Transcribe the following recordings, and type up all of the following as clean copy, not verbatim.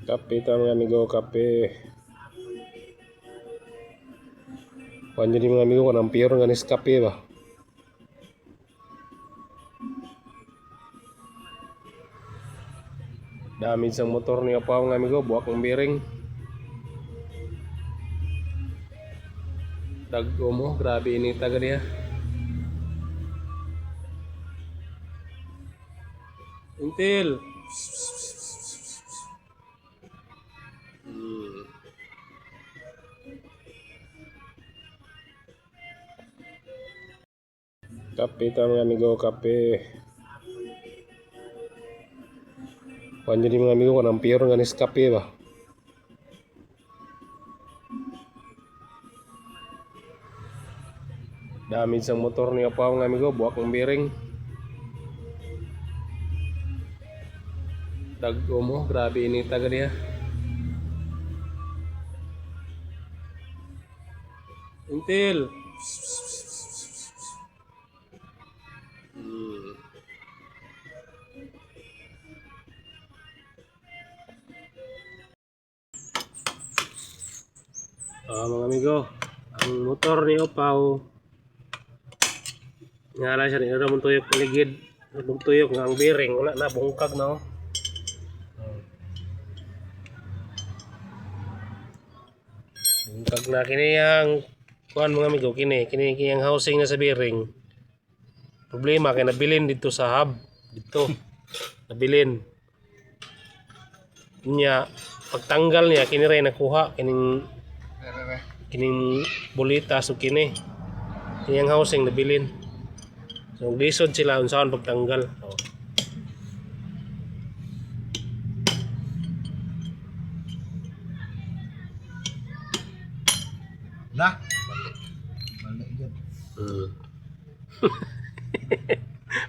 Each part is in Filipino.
Kape ta mga amigo, kape. Kuan jadi mga amigo kanang pure nga Nescafe ba. Damage sa motor niya pa mga amigo, buwak ng bearing. Daggo mo, grabe inita ganiya. Intel. Kape ta mga amigo, kape. Kuan jadi mga amigo kanang pure nga Nescafe ba. Damage sa motor niya pa mga amigo, buwak ng bearing. Daggo mo, grabe inita ganiya. Intel. Mga amigo, ang motor ni Opaw ngala siya ni ramon tuyok paligid, ramon tuyok nga ang bearing wala na, bungkag na oh. Bungkag na kini yang kuan mga amigo, kini ang housing na sa bearing. Problema kay nabilin dito sa hub, dito nabilin niya, pagtanggal niya kini ray nakuha kining bolita, so kini ang housing nabilin, so lisod sila unsaon pagtanggal. Lah.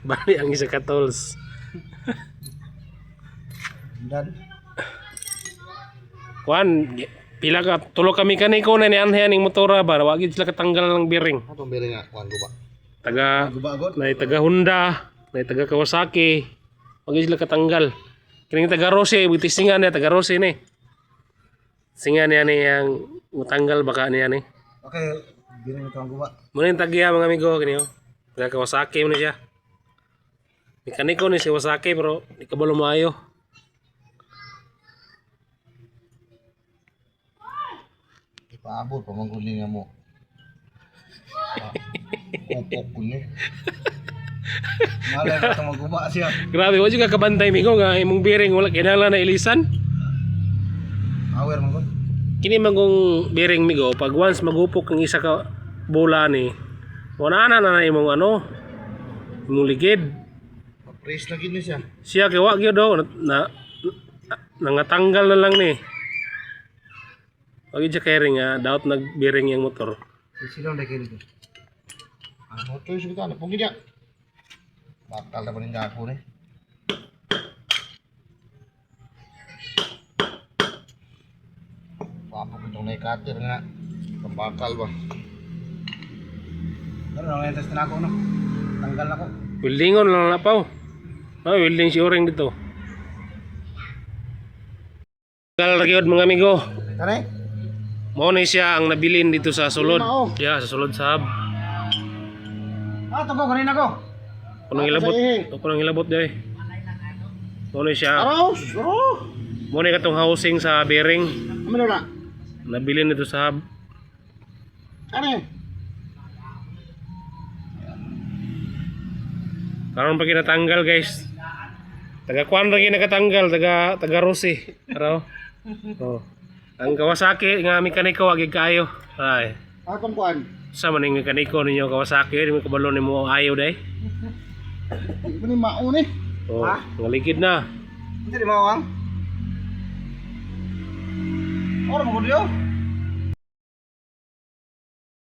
Bali ang isa ka tools. Dan Kuan pila ka tulo kami kaniko na ni anhe ning motora ba, wa gid sila katanggal ng bearing. atong bearing nga kuan guba. Taga Guba agad. na taga Honda, na taga Kawasaki. Wa gid sila katanggal. Kining taga Rose, bitisingan niya taga Rose ni. Singan niya ni ang matanggal baka niya ni. Okay, bearing ito ang guba. Muna yung tagya mga amigo, kini oh. Taga Kawasaki mo na siya. Mekaniko ni si Kawasaki pero di ka balo maayo. Ipaabot pa mangguling mo. Upok ko ni. Malay ka itong maguba siya. Grabe, wala juga kabantay migo nga imong bearing wala kinahanglan na ilisan. Aware man ko. Kini magong bearing migo, pag once magupok ang isa ka bola ni, wala na imong ano, imong ligid. Press lagi ni siya. Siya kay wa gyud daw na nangatanggal na lang ni. Wag gyud siya kay nga daot nag-bearing yung motor. Sino na kini ko? Ah, motor siya kita, napong gid. Bakal na paning ako ni. Papok itong naikater nga. Pambakal ba? Pero nang-test na ako no. Tanggal ako. Weldingon lang na paw. Ay, welding si Oring dito. Tanggal gyud mga amigo. Tare? Mao ni siya ang nabilin dito sa sulod. Mao. Yeah, sa sulod sa hub. Ah, tuko kanina ko. Kunang ilabot. Kunang ilabot day. Mao ni siya. Aros, oh. Mao ni katong housing sa bearing. Ano na? Nabilin dito sa hub. Ano? Karon pa kinatanggal guys. Taga kuan ra nakatanggal, taga Rossi. Araw. Oh. Ang Kawasaki nga mekaniko wag kayo. Ay. Akong kuan. Sa maning mekaniko ninyo Kawasaki, di mo kabalo nimo ayo day. Di ni mao ni. Oh, Ha? ngaligid na. Hindi di mao ang. Ora mo diyo.